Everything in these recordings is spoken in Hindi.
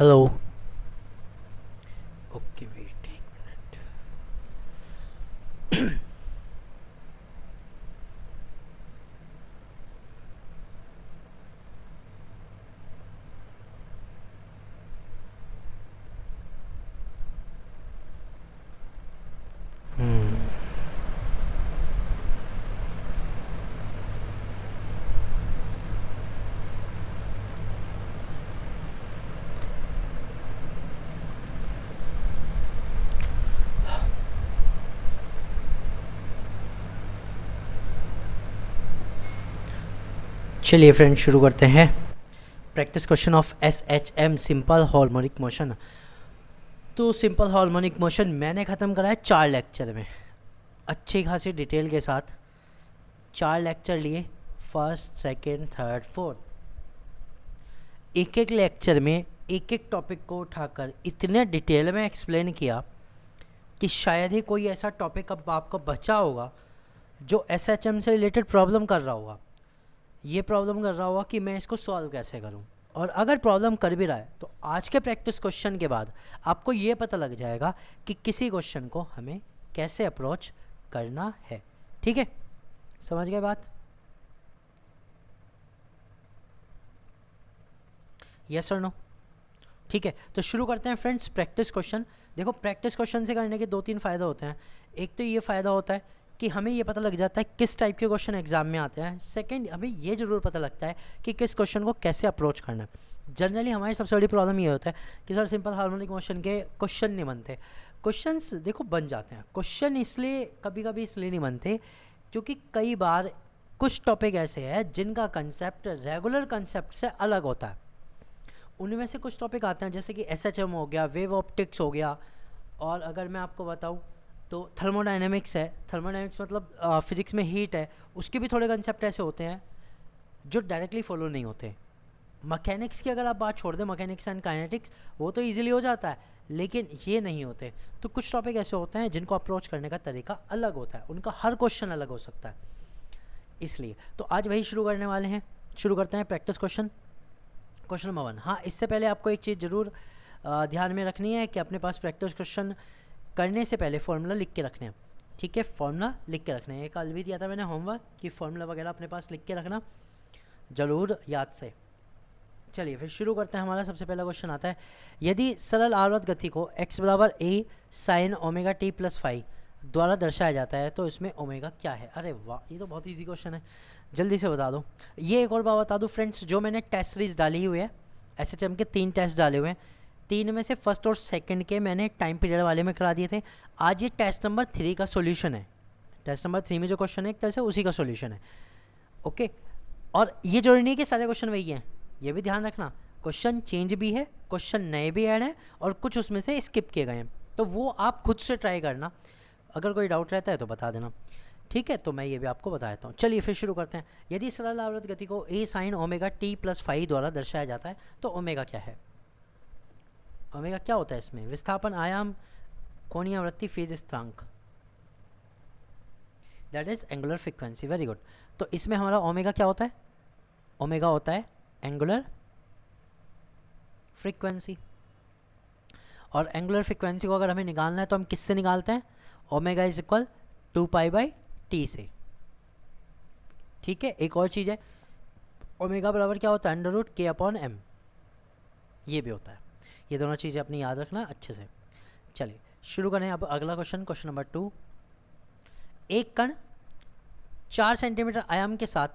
हेलो। ओके वेट एक मिनट। चलिए फ्रेंड्स शुरू करते हैं। Practice question of S H M simple harmonic motion. तो सिंपल हार्मोनिक मोशन मैंने ख़त्म करा है 4 लेक्चर में, अच्छी खासी डिटेल के साथ 4 लेक्चर लिए, फर्स्ट सेकंड थर्ड फोर्थ। एक एक लेक्चर में एक एक टॉपिक को उठाकर इतने डिटेल में एक्सप्लेन किया कि शायद ही कोई ऐसा टॉपिक अब आपको बचा होगा जो एस एच एम से रिलेटेड प्रॉब्लम कर रहा होगा। ये प्रॉब्लम कर रहा होगा कि मैं इसको सॉल्व कैसे करूं, और अगर प्रॉब्लम कर भी रहा है तो आज के प्रैक्टिस क्वेश्चन के बाद आपको ये पता लग जाएगा कि किसी क्वेश्चन को हमें कैसे अप्रोच करना है। ठीक है, समझ गए बात? यस और नो? ठीक है, तो शुरू करते हैं फ्रेंड्स प्रैक्टिस क्वेश्चन। देखो, प्रैक्टिस क्वेश्चन से करने के 2-3 फ़ायदा होते हैं। एक तो ये फ़ायदा होता है कि हमें ये पता लग जाता है किस टाइप के क्वेश्चन एग्जाम में आते हैं। सेकंड, हमें ये ज़रूर पता लगता है कि किस क्वेश्चन को कैसे अप्रोच करना है। जनरली हमारी सबसे बड़ी प्रॉब्लम ये होता है कि सर सिंपल हार्मोनिक मोशन के क्वेश्चन नहीं बनते। क्वेश्चंस देखो बन जाते हैं, क्वेश्चन इसलिए कभी कभी इसलिए नहीं बनते क्योंकि कई बार कुछ टॉपिक ऐसे हैं जिनका कंसेप्ट रेगुलर कंसेप्ट से अलग होता है। उनमें से कुछ टॉपिक आते हैं जैसे कि एसएचएम हो गया, वेव ऑप्टिक्स हो गया, और अगर मैं आपको बताऊं तो थर्मोडायनेमिक्स है। थर्मोडायनेमिक्स मतलब फिजिक्स में हीट है, उसके भी थोड़े कंसेप्ट ऐसे होते हैं जो डायरेक्टली फॉलो नहीं होते। मैकेनिक्स की अगर आप बात छोड़ दें, मैकेनिक्स एंड काइनेटिक्स, वो तो इजीली हो जाता है, लेकिन ये नहीं होते। तो कुछ टॉपिक ऐसे होते हैं जिनको अप्रोच करने का तरीका अलग होता है, उनका हर क्वेश्चन अलग हो सकता है। इसलिए तो आज वही शुरू करने वाले हैं। शुरू करते हैं प्रैक्टिस क्वेश्चन। Question number 1। हाँ, इससे पहले आपको एक चीज़ ज़रूर ध्यान में रखनी है कि अपने पास प्रैक्टिस क्वेश्चन करने से पहले फॉर्मूला लिख के रखने हैं। ठीक है, फॉर्मूला लिख के रखने हैं। कल भी दिया था मैंने होमवर्क कि फॉर्मूला वगैरह अपने पास लिख के रखना ज़रूर याद से। चलिए फिर शुरू करते हैं। हमारा सबसे पहला क्वेश्चन आता है, यदि सरल आवर्त गति को x बराबर a sine omega T plus five द्वारा दर्शाया जाता है तो इसमें ओमेगा क्या है? अरे वाह, ये तो बहुत ईजी क्वेश्चन है, जल्दी से बता दो। ये एक और बात बता दूं फ्रेंड्स, जो मैंने टेस्ट सीरीज डाली हुई है एसएचएम के 3 टेस्ट डाले हुए हैं, 3 में से फर्स्ट और सेकंड के मैंने टाइम पीरियड वाले में करा दिए थे। आज ये टेस्ट नंबर 3 का सॉल्यूशन है। टेस्ट नंबर 3 में जो क्वेश्चन है एक तरह से उसी का सॉल्यूशन है। ओके, और ये जरूरी नहीं कि सारे क्वेश्चन वही हैं, ये भी ध्यान रखना, क्वेश्चन चेंज भी है, क्वेश्चन नए भी ऐड हैं, और कुछ उसमें से स्किप किए गए हैं। तो वो आप खुद से ट्राई करना, अगर कोई डाउट रहता है तो बता देना। ठीक है, तो मैं ये भी आपको बता देता हूँ। चलिए फिर शुरू करते हैं। यदि सरल आवर्त गति को a sine omega T plus five द्वारा दर्शाया जाता है तो ओमेगा क्या है? ओमेगा क्या होता है इसमें? विस्थापन, आयाम, कोणीय आवृत्ति, फेज स्थिरांक, that is angular frequency. Very good. तो इसमें हमारा ओमेगा क्या होता है? ओमेगा होता है एंगुलर फ्रीक्वेंसी। और एंगुलर फ्रीक्वेंसी को अगर हमें निकालना है तो हम किससे निकालते हैं? ओमेगा इज इक्वल 2π/t से। ठीक है, एक और चीज़ है, ओमेगा बराबर क्या होता है? √k/m, ये भी होता है। ये दोनों चीज़ें अपनी याद रखना अच्छे से। चलिए शुरू करें अब अगला क्वेश्चन, क्वेश्चन नंबर 2। एक कण 4 सेंटीमीटर आयाम के साथ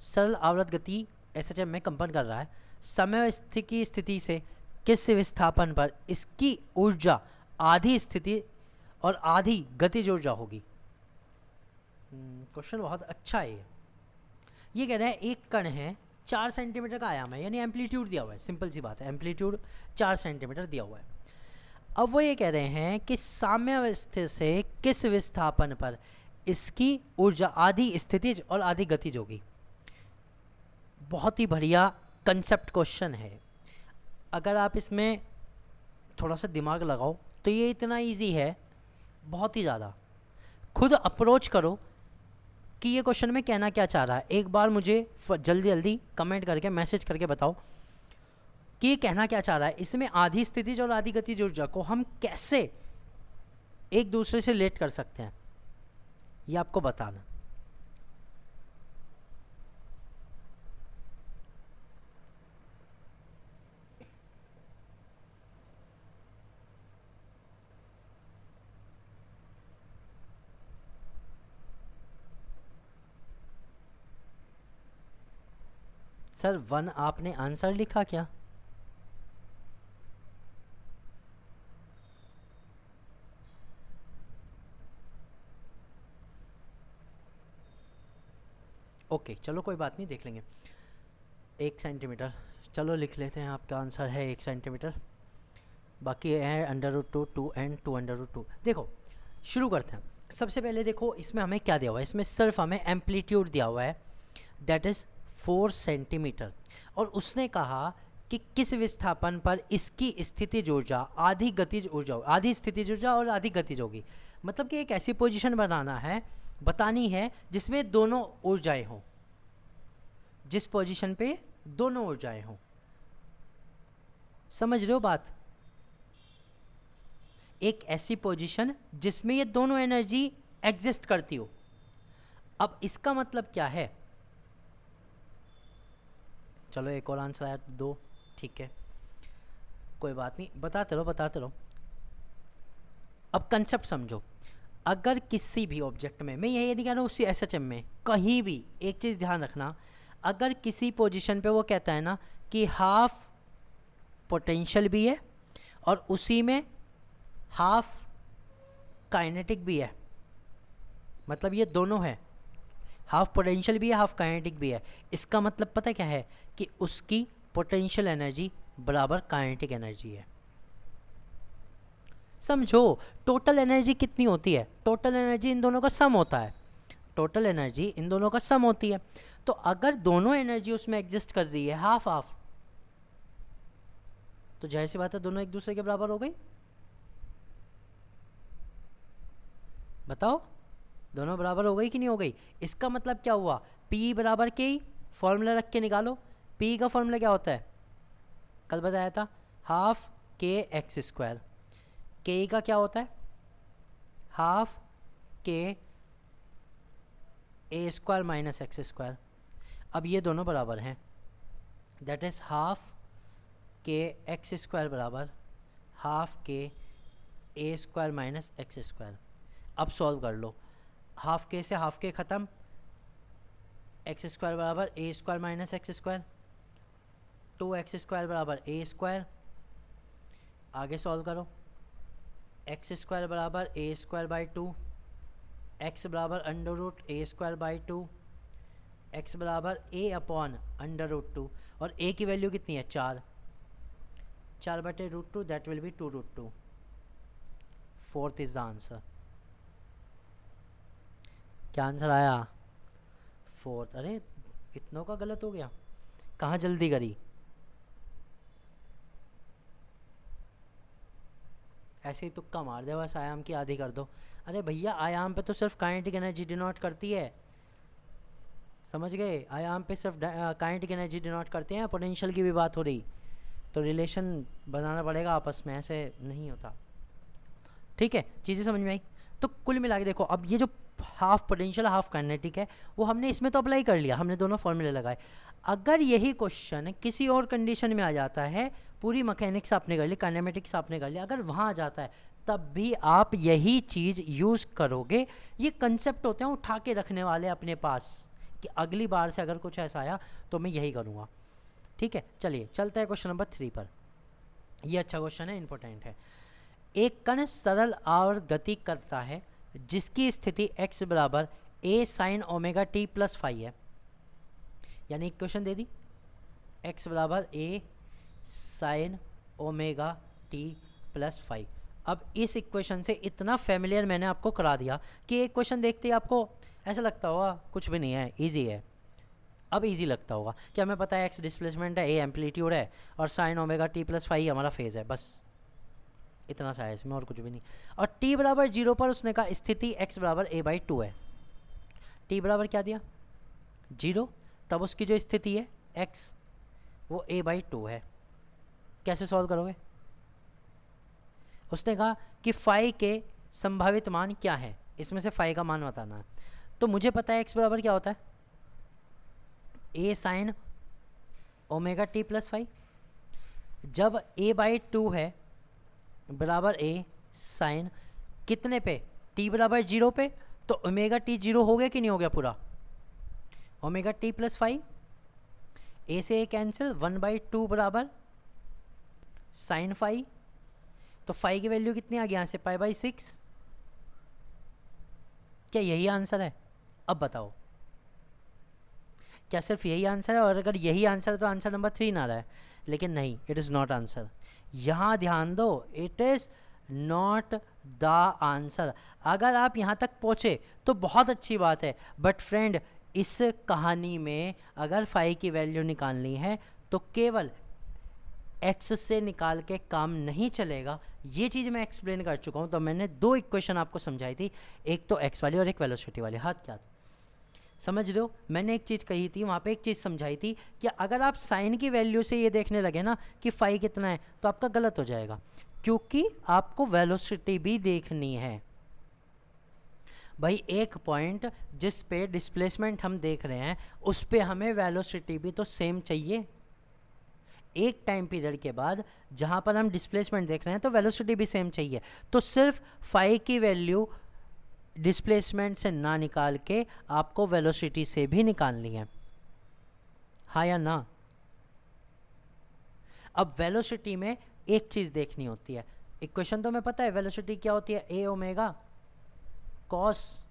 सरल आवर्त गति एसएचएम में कंपन कर रहा है। समय की स्थिति से किस विस्थापन पर इसकी ऊर्जा आधी स्थिति और आधी गतिज ऊर्जा होगी? क्वेश्चन बहुत अच्छा है। ये कह रहे हैं एक कण है, 4 सेंटीमीटर का आयाम है, यानी एम्पलीट्यूड दिया हुआ है। सिंपल सी बात है, एम्पलीट्यूड 4 सेंटीमीटर दिया हुआ है। अब वो ये कह रहे हैं कि साम्यावस्था से किस विस्थापन पर इसकी ऊर्जा आधी स्थितिज और आधी गतिज होगी। बहुत ही बढ़िया कंसेप्ट क्वेश्चन है। अगर आप इसमें थोड़ा सा दिमाग लगाओ तो ये इतना इजी है, बहुत ही ज़्यादा। खुद अप्रोच करो कि ये क्वेश्चन में कहना क्या चाह रहा है। एक बार मुझे जल्दी जल्दी कमेंट करके मैसेज करके बताओ कि ये कहना क्या चाह रहा है, इसमें आधी स्थितिज और आधी गतिज ऊर्जा को हम कैसे एक दूसरे से रिलेट कर सकते हैं, ये आपको बताना। सर 1 आपने आंसर लिखा क्या? ओके चलो कोई बात नहीं, देख लेंगे। 1 सेंटीमीटर, चलो लिख लेते हैं, आपका आंसर है 1 सेंटीमीटर। बाकी है √2, 2 एंड 2√2। देखो शुरू करते हैं। सबसे पहले देखो इसमें हमें क्या दिया हुआ है, इसमें सिर्फ हमें एम्पलीट्यूड दिया हुआ है, दैट इज़ 4 सेंटीमीटर। और उसने कहा कि किस विस्थापन पर इसकी स्थितिज ऊर्जा आधी गतिज ऊर्जा, आधी स्थितिज ऊर्जा और आधी गतिज होगी। मतलब कि एक ऐसी पोजीशन बनाना है, बतानी है जिसमें दोनों ऊर्जाएं हों, जिस पोजीशन पे दोनों ऊर्जाएं हों। समझ रहे हो बात? एक ऐसी पोजीशन जिसमें ये दोनों एनर्जी एग्जिस्ट करती हो। अब इसका मतलब क्या है, चलो एक और आंसर आया 2, ठीक है कोई बात नहीं, बताते रहो बताते रहो। अब कंसेप्ट समझो, अगर किसी भी ऑब्जेक्ट में, मैं ये नहीं कह रहा हूँ उसी एसएचएम में, कहीं भी एक चीज़ ध्यान रखना, अगर किसी पोजीशन पे वो कहता है ना कि हाफ पोटेंशियल भी है और उसी में हाफ काइनेटिक भी है, मतलब ये दोनों है, हाफ पोटेंशियल भी है हाफ काइनेटिक भी है, इसका मतलब पता क्या है कि उसकी पोटेंशियल एनर्जी बराबर काइनेटिक एनर्जी है। समझो टोटल एनर्जी कितनी होती है, टोटल एनर्जी इन दोनों का सम होता है, टोटल एनर्जी इन दोनों का सम होती है। तो अगर दोनों एनर्जी उसमें एग्जिस्ट कर रही है हाफ हाफ, तो जाहिर सी बात है दोनों एक दूसरे के बराबर हो गई। बताओ दोनों बराबर हो गई कि नहीं हो गई? इसका मतलब क्या हुआ, P बराबर के, फॉर्मूला रख के निकालो। P का फॉर्मूला क्या होता है, कल बताया था, हाफ के एक्स स्क्वायर। के का क्या होता है, हाफ के ए स्क्वायर माइनस एक्स स्क्वायर। अब ये दोनों बराबर हैं, दैट इज हाफ के एक्स स्क्वायर बराबर हाफ के ए स्क्वायर माइनस एक्स स्क्वायर। अब सॉल्व कर लो, हाफ के से हाफ के ख़त्म, एक्स स्क्वायर बराबर A square minus X square, 2x square बराबर ए स्क्वायर। आगे सॉल्व करो, एक्स स्क्वायर बराबर ए स्क्वायर बाई 2, एक्स बराबर √a²/2, एक्स बराबर a अपॉन √2, और a की वैल्यू कितनी है 4, 4/√2, that will B 2√2। Fourth is the answer. क्या आंसर आया? फोर्थ। अरे इतनों का गलत हो गया, कहाँ जल्दी करी? ऐसे ही तुक्का मार दे बस, आयाम की आधी कर दो। अरे भैया आयाम पे तो सिर्फ काइनेटिक एनर्जी डिनोट करती है, समझ गए? आयाम पे सिर्फ काइनेटिक एनर्जी डिनोट करते हैं, पोटेंशियल की भी बात हो रही, तो रिलेशन बनाना पड़ेगा आपस में, ऐसे नहीं होता। ठीक है, चीज़ें समझ में आई? तो कुल मिला के देखो, अब ये जो हाफ पोटेंशियल हाफ काइनेटिक है वो हमने इसमें तो अप्लाई कर लिया, हमने दोनों फॉर्मूले लगाए। अगर यही क्वेश्चन किसी और कंडीशन में आ जाता है, पूरी मैकेनिक्स आपने कर ली, काइनेमेटिक्स आपने कर लिया, अगर वहाँ आ जाता है तब भी आप यही चीज़ यूज़ करोगे। ये कंसेप्ट होते हैं उठा के रखने वाले अपने पास, कि अगली बार से अगर कुछ ऐसा आया तो मैं यही करूँगा। ठीक है, चलिए चलते हैं क्वेश्चन नंबर 3 पर। ये अच्छा क्वेश्चन है, इंपॉर्टेंट है। एक कण सरल और गति करता है जिसकी स्थिति x बराबर a sin omega t plus phi है। यानी इक्वेशन दे दी, x बराबर a sin omega t plus phi. अब इस इक्वेशन से इतना फेमिलियर मैंने आपको करा दिया कि एक क्वेश्चन देखते ही आपको ऐसा लगता होगा कुछ भी नहीं है, इजी है। अब इजी लगता होगा कि हमें पता है x डिस्प्लेसमेंट है, a एम्पलीट्यूड है, और sin omega t plus phi हमारा फेज है, बस इतना सा है इसमें और कुछ भी नहीं। और t बराबर 0 पर उसने कहा स्थिति x बराबर a/2 है। t बराबर क्या दिया 0, तब उसकी जो स्थिति है x वो a/2 है। कैसे सॉल्व करोगे? उसने कहा कि फाई के संभावित मान क्या है, इसमें से फाई का मान बताना है। तो मुझे पता है एक्स बराबर क्या होता है, A sine omega T plus phi. जब ए बाई 2 है बराबर ए साइन कितने पे, टी बराबर 0 पे, तो ओमेगा टी 0 हो गया कि नहीं हो गया पूरा, ओमेगा टी प्लस फाई, ए से ए कैंसिल, 1/2 बराबर साइन फाई। तो फाई की वैल्यू कितनी आ गई यहाँ से, π/6। क्या यही आंसर है? अब बताओ क्या सिर्फ यही आंसर है? और अगर यही आंसर है तो आंसर नंबर 3 ना रहा है, लेकिन नहीं, इट इज़ नॉट आंसर। यहाँ ध्यान दो, it is not the answer. अगर आप यहाँ तक पहुँचे तो बहुत अच्छी बात है, बट फ्रेंड इस कहानी में अगर फाई की वैल्यू निकालनी है तो केवल एक्स से निकाल के काम नहीं चलेगा। ये चीज़ मैं एक्सप्लेन कर चुका हूँ। तो मैंने 2 इक्वेशन आपको समझाई थी, एक तो एक्स वाली और एक वेलोसिटी वाली। हाथ क्या समझ रहे हो? मैंने एक चीज़ कही थी वहाँ पे, एक चीज़ समझाई थी कि अगर आप साइन की वैल्यू से ये देखने लगे ना कि फाई कितना है तो आपका गलत हो जाएगा, क्योंकि आपको वेलोसिटी भी देखनी है। भाई एक पॉइंट जिस पे डिस्प्लेसमेंट हम देख रहे हैं उस पे हमें वेलोसिटी भी तो सेम चाहिए। एक टाइम पीरियड के बाद जहाँ पर हम डिस्प्लेसमेंट देख रहे हैं तो वेलोसिटी भी सेम चाहिए। तो सिर्फ फाई की वैल्यू डिस्प्लेसमेंट से ना निकाल के आपको वेलोसिटी से भी निकालनी है, हाँ या ना? अब वेलोसिटी में एक चीज़ देखनी होती है, इक्वेशन तो मैं पता है वेलोसिटी क्या होती है, A omega cos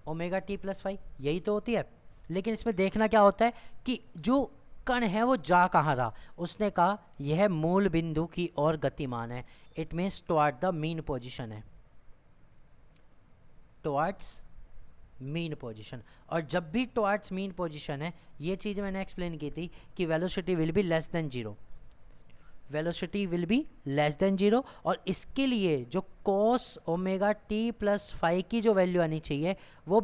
omega T plus phi, यही तो होती है। लेकिन इसमें देखना क्या होता है कि जो कण है वो जा कहाँ रहा। उसने कहा यह मूल बिंदु की ओर गतिमान है, it means toward the mean position है, टुवर्ड्स मीन पोजीशन। और जब भी टुवर्ड्स मीन पोजीशन है, ये चीज़ मैंने एक्सप्लेन की थी कि velocity will be less than 0, velocity will be less than 0। और इसके लिए जो cos omega T plus phi की जो वैल्यू आनी चाहिए वो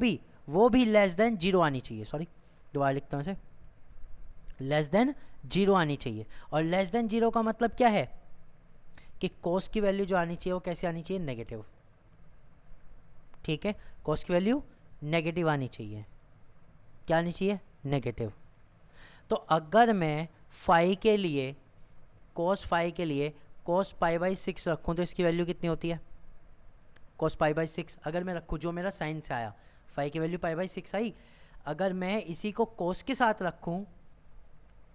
भी लेस देन 0 आनी चाहिए। सॉरी, दोबारा लिखता हूँ इसे, लेस देन 0 आनी चाहिए। और लेस देन 0 का मतलब क्या है कि कॉस की वैल्यू जो आनी चाहिए वो कैसे आनी चाहिए, नेगेटिव। ठीक है, कॉस की वैल्यू नेगेटिव आनी चाहिए। क्या आनी चाहिए, नेगेटिव। तो अगर मैं फाई के लिए, कॉस फाई के लिए कॉस π/6 रखूँ तो इसकी वैल्यू कितनी होती है, कॉस π/6 अगर मैं रखूँ, जो मेरा साइन से आया, फाई की वैल्यू π/6 आई। अगर मैं इसी को कॉस के साथ रखूँ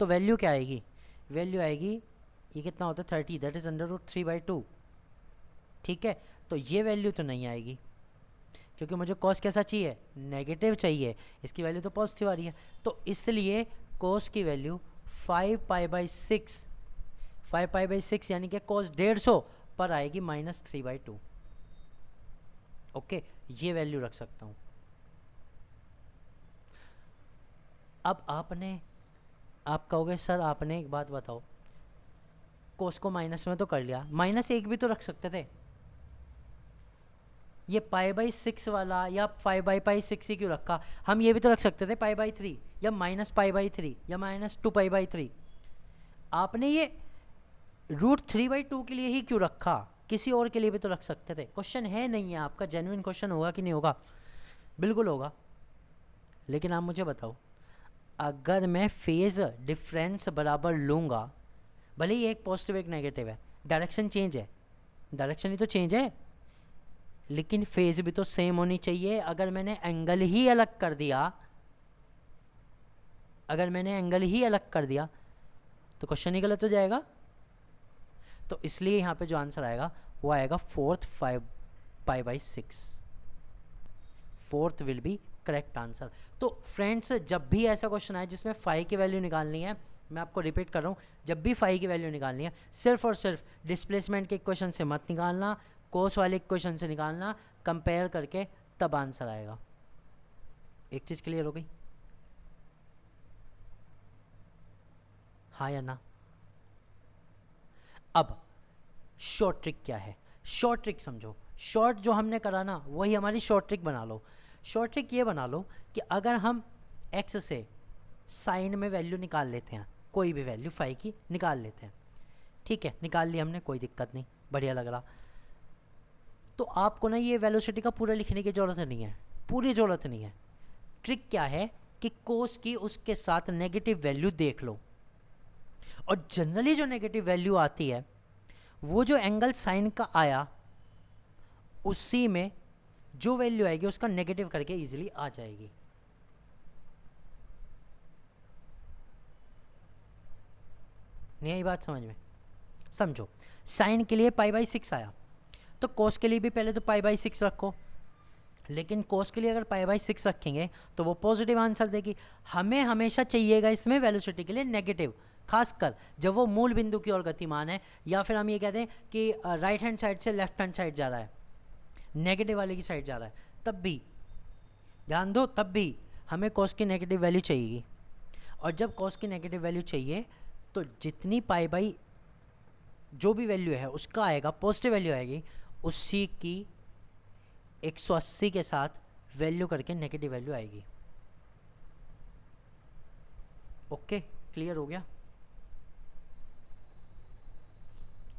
तो वैल्यू क्या आएगी, वैल्यू आएगी, ये कितना होता है 30, दैट इज़ √3/2। ठीक है, तो ये वैल्यू तो नहीं आएगी क्योंकि मुझे कॉस कैसा चाहिए, नेगेटिव चाहिए, इसकी वैल्यू तो पॉजिटिव आ रही है। तो इसलिए कॉस की वैल्यू 5π/6 यानी कि कॉस 150 पर आएगी -3/2। ओके, ये वैल्यू रख सकता हूँ। अब आप कहोगे सर आपने एक बात बताओ, कोस को माइनस में तो कर लिया, -1 भी तो रख सकते थे। ये π/6 वाला या 5/6 ही क्यों रखा, हम ये भी तो रख सकते थे π/3 या -π/3 या -2π/3। आपने ये √3/2 के लिए ही क्यों रखा, किसी और के लिए भी तो रख सकते थे। क्वेश्चन है नहीं है आपका, जेन्युइन क्वेश्चन होगा कि नहीं होगा, बिल्कुल होगा। लेकिन आप मुझे बताओ, अगर मैं फेज डिफरेंस बराबर लूँगा, भले ही एक पॉजिटिव एक नेगेटिव है, डायरेक्शन चेंज है, डायरेक्शन ही तो चेंज है, लेकिन फेज भी तो सेम होनी चाहिए। अगर मैंने एंगल ही अलग कर दिया, अगर मैंने एंगल ही अलग कर दिया तो क्वेश्चन ही गलत हो जाएगा। तो इसलिए यहाँ पे जो आंसर आएगा वो आएगा 4th 5π/6, 4th will be correct answer. तो फ्रेंड्स, जब भी ऐसा क्वेश्चन आए जिसमें फाई की वैल्यू निकालनी है, मैं आपको रिपीट कर रहा हूँ, जब भी फाई की वैल्यू निकालनी है, सिर्फ और सिर्फ डिस्प्लेसमेंट के इक्वेशन से मत निकालना, कोस वाले इक्वेशन से निकालना, कंपेयर करके तब आंसर आएगा। एक चीज़ क्लियर हो गई, हाँ या ना? अब शॉर्ट ट्रिक क्या है, शॉर्ट ट्रिक समझो। शॉर्ट जो हमने करा ना वही हमारी शॉर्ट ट्रिक बना लो। शॉर्ट ट्रिक ये बना लो कि अगर हम एक्स से साइन में वैल्यू निकाल लेते हैं, कोई भी वैल्यू फाई की निकाल लेते हैं, ठीक है, निकाल लिया हमने, कोई दिक्कत नहीं, बढ़िया लग रहा। तो आपको ना ये वेलोसिटी का पूरा लिखने की ज़रूरत नहीं है, पूरी ज़रूरत नहीं है। ट्रिक क्या है कि कोस की उसके साथ नेगेटिव वैल्यू देख लो, और जनरली जो नेगेटिव वैल्यू आती है वो जो एंगल साइन का आया उसी में जो वैल्यू आएगी उसका नेगेटिव करके इजीली आ जाएगी। नहीं आई बात समझ में? समझो, साइन के लिए π/6 आया, तो कोस के लिए भी पहले तो π/6 रखो, लेकिन कोस के लिए अगर π/6 रखेंगे तो वो पॉजिटिव आंसर देगी। हमें हमेशा चाहिएगा इसमें वेलोसिटी के लिए नेगेटिव, खासकर जब वो मूल बिंदु की ओर गतिमान है, या फिर हम ये कहते हैं कि राइट हैंड साइड से लेफ्ट हैंड साइड जा रहा है, नेगेटिव वाले की साइड जा रहा है, तब भी ध्यान दो, तब भी हमें कॉस की नेगेटिव वैल्यू चाहिएगी। और जब कॉस की नेगेटिव वैल्यू चाहिए तो जितनी पाई जो भी वैल्यू है उसका आएगा, पॉजिटिव वैल्यू आएगी, उसी की 180 के साथ वैल्यू करके नेगेटिव वैल्यू आएगी। ओके, क्लियर हो गया?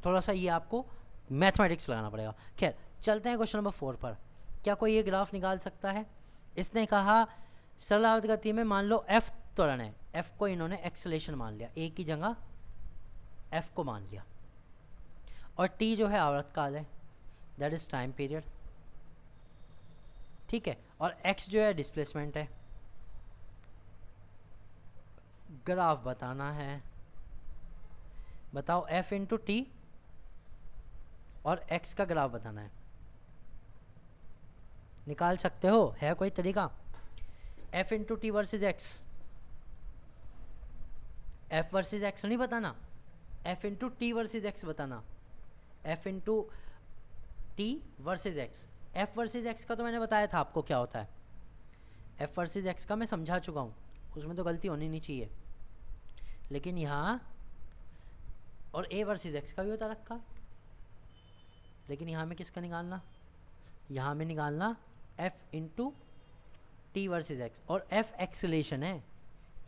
थोड़ा सा ये आपको मैथमेटिक्स लगाना पड़ेगा। खैर, चलते हैं क्वेश्चन नंबर 4 पर। क्या कोई ये ग्राफ निकाल सकता है? इसने कहा सरल गति में मान लो f त्वरण है, f को इन्होंने एक्सेलेरेशन मान लिया, a की जगह f को मान लिया, और t जो है आवर्तकाल है, दैट इज टाइम पीरियड, ठीक है, और x जो है डिस्प्लेसमेंट है। ग्राफ बताना है, बताओ f इंटू टी और x का ग्राफ बताना है। निकाल सकते हो, है कोई तरीका? f into T versus x, f versus x नहीं बताना, f into T versus x बताना, f into T versus x. f versus x का तो मैंने बताया था आपको क्या होता है, f वर्सेज एक्स का मैं समझा चुका हूँ, उसमें तो गलती होनी नहीं चाहिए। लेकिन यहाँ और a वर्सेज एक्स का भी बता रखा, लेकिन यहाँ में किसका निकालना? यहाँ में निकालना f into T versus x, और f एक्सेलेरेशन है,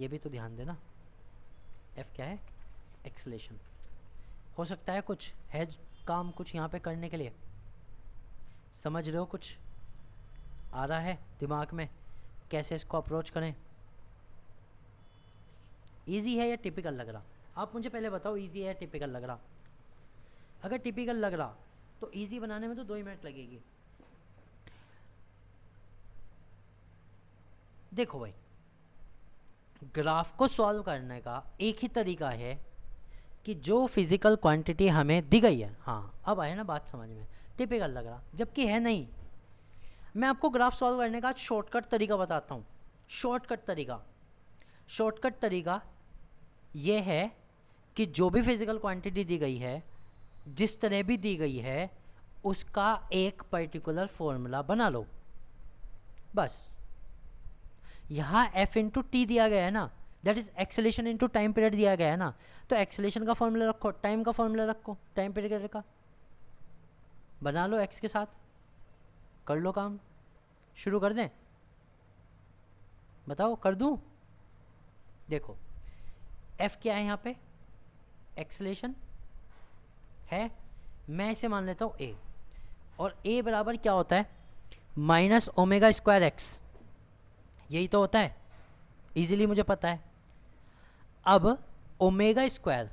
ये भी तो ध्यान देना। f क्या है? एक्सेलेरेशन। हो सकता है कुछ है काम कुछ यहाँ पे करने के लिए, समझ रहे हो? कुछ आ रहा है दिमाग में कैसे इसको अप्रोच करें? इजी है या टिपिकल लग रहा? आप मुझे पहले बताओ, इजी है या टिपिकल लग रहा? अगर टिपिकल लग रहा तो इजी बनाने में तो 2 ही मिनट लगेगी। देखो भाई, ग्राफ को सॉल्व करने का एक ही तरीका है कि जो फिजिकल क्वांटिटी हमें दी गई है, हाँ अब आए ना बात समझ में, टिपिकल लग रहा जबकि है नहीं। मैं आपको ग्राफ सॉल्व करने का शॉर्टकट तरीका बताता हूँ। शॉर्टकट तरीका ये है कि जो भी फिजिकल क्वांटिटी दी गई है, जिस तरह भी दी गई है, उसका एक पर्टिकुलर फॉर्मूला बना लो बस। यहाँ f इंटू टी दिया गया है ना, that is acceleration into time period दिया गया है ना, तो एक्सेलेरेशन का फॉर्मूला रखो, टाइम का फॉर्मूला रखो, टाइम पीरियड का बना लो, x के साथ कर लो काम। शुरू कर दें? बताओ, कर दूं? देखो f क्या है यहाँ पे? एक्सेलेरेशन है, मैं इसे मान लेता हूँ a, और a बराबर क्या होता है? माइनस ओमेगा स्क्वायर एक्स, यही तो होता है, इजीली मुझे पता है। अब ओमेगा स्क्वायर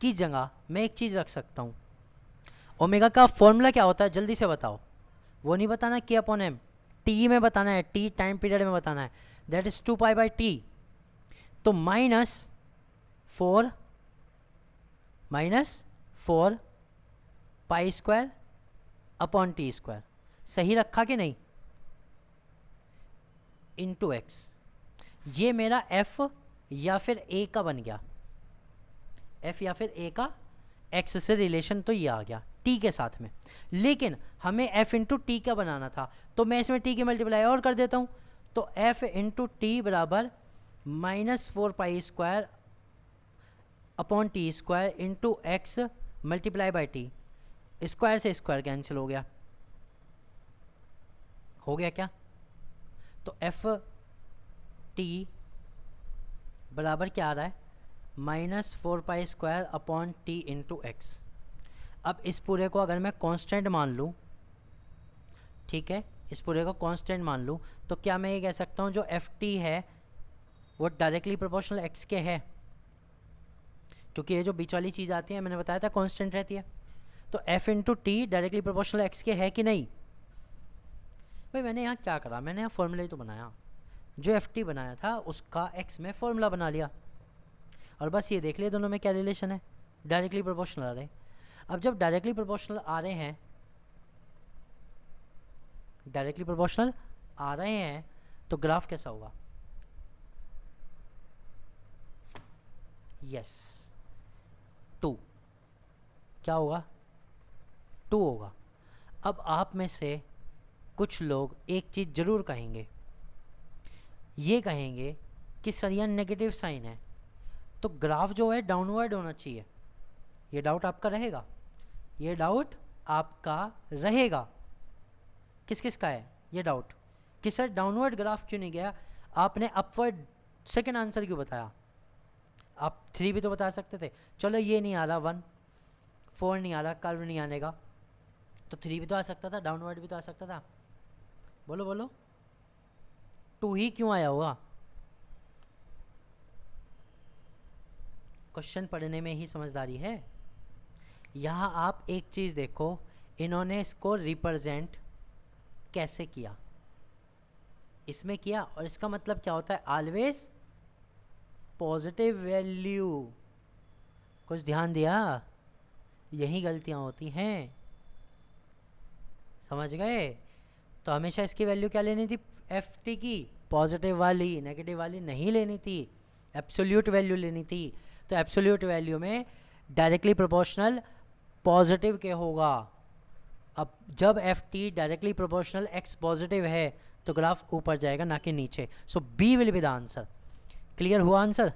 की जगह मैं एक चीज़ रख सकता हूँ। ओमेगा का फॉर्मूला क्या होता है जल्दी से बताओ? वो नहीं बताना k अपॉन m, टी में बताना है, टी टाइम पीरियड में बताना है, दैट इज 2π/t। तो -4 pi square upon T square, सही रखा कि नहीं? इंटू एक्स, ये मेरा f या फिर a का बन गया, f या फिर a का x से रिलेशन, तो ये आ गया t के साथ में। लेकिन हमें f इंटू टी का बनाना था, तो मैं इसमें t की मल्टीप्लाई और कर देता हूँ, तो f इंटू टी बराबर -4 pi square upon T square into x multiply by T. Square से स्क्वायर कैंसिल हो गया क्या? तो एफ टी बराबर क्या आ रहा है? -4π² अपॉन t इंटू एक्स। अब इस पूरे को अगर मैं कांस्टेंट मान लूँ, ठीक है, इस पूरे को कांस्टेंट मान लूँ, तो क्या मैं ये कह सकता हूँ जो एफ टी है वो डायरेक्टली प्रोपोर्शनल एक्स के है, क्योंकि ये जो बीच वाली चीज़ आती है मैंने बताया था कांस्टेंट रहती है। तो F into T directly proportional x के है कि नहीं? भाई मैंने यहाँ क्या करा, मैंने यहाँ फॉर्मूला ही तो बनाया, जो एफ टी बनाया था उसका एक्स में फॉर्मूला बना लिया, और बस ये देख लिया दोनों में क्या रिलेशन है, डायरेक्टली प्रोपोर्शनल आ रहे हैं। अब जब डायरेक्टली प्रोपोर्शनल आ रहे हैं, डायरेक्टली प्रोपोर्शनल आ रहे हैं, तो ग्राफ कैसा होगा? यस, 2। क्या होगा? 2 होगा। अब आप में से कुछ लोग एक चीज़ ज़रूर कहेंगे, ये कहेंगे कि सर यहाँ नेगेटिव साइन है तो ग्राफ जो है डाउनवर्ड होना चाहिए। ये डाउट आपका रहेगा, ये डाउट आपका रहेगा। किस किस का है ये डाउट कि सर डाउनवर्ड ग्राफ क्यों नहीं गया? आपने अपवर्ड सेकंड आंसर क्यों बताया? आप 3 भी तो बता सकते थे। चलो ये नहीं आ रहा 1, 4 नहीं आ रहा, कर्व नहीं आने का, तो 3 भी तो आ सकता था, डाउनवर्ड भी तो आ सकता था। बोलो बोलो, 2 ही क्यों आया होगा? क्वेश्चन पढ़ने में ही समझदारी है। यहाँ आप एक चीज़ देखो, इन्होंने इसको रिप्रेजेंट कैसे किया, इसमें किया, और इसका मतलब क्या होता है? Always positive value. कुछ ध्यान दिया? यही गलतियाँ होती हैं, समझ गए? तो हमेशा इसकी वैल्यू क्या लेनी थी? एफ टी की पॉजिटिव वाली, नेगेटिव वाली नहीं लेनी थी, एब्सोल्यूट वैल्यू लेनी थी। तो एब्सोल्यूट वैल्यू में डायरेक्टली प्रोपोर्शनल पॉजिटिव के होगा। अब जब F T directly proportional X positive है तो ग्राफ ऊपर जाएगा, ना कि नीचे। So B will be the answer. Clear हुआ आंसर?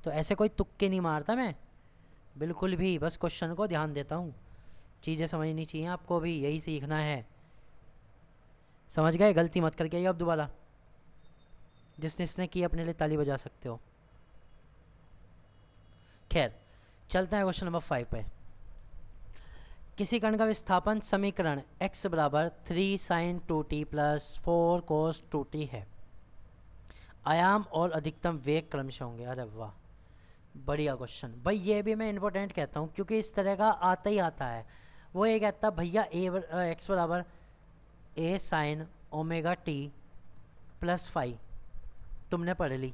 तो ऐसे कोई तुक्के नहीं मारता मैं बिल्कुल भी, बस क्वेश्चन को ध्यान देता हूँ। चीज़ें समझनी चाहिए आपको भी, यही सीखना है। समझ गए? गलती मत करके आइए अब दोबारा। जिसने की अपने लिए ताली बजा सकते हो। खैर चलते हैं क्वेश्चन नंबर 5 पे। किसी कण का विस्थापन समीकरण x बराबर 3 sin 2t plus 4 cos 2t है। आयाम और अधिकतम वेग क्रमशः होंगे। अरे वाह, बढ़िया क्वेश्चन। भाई ये भी मैं इम्पोर्टेंट कहता हूँ क्योंकि इस तरह का आता ही आता है। वो ये कहता भैया x बराबर a sin omega t plus 5, तुमने पढ़ ली,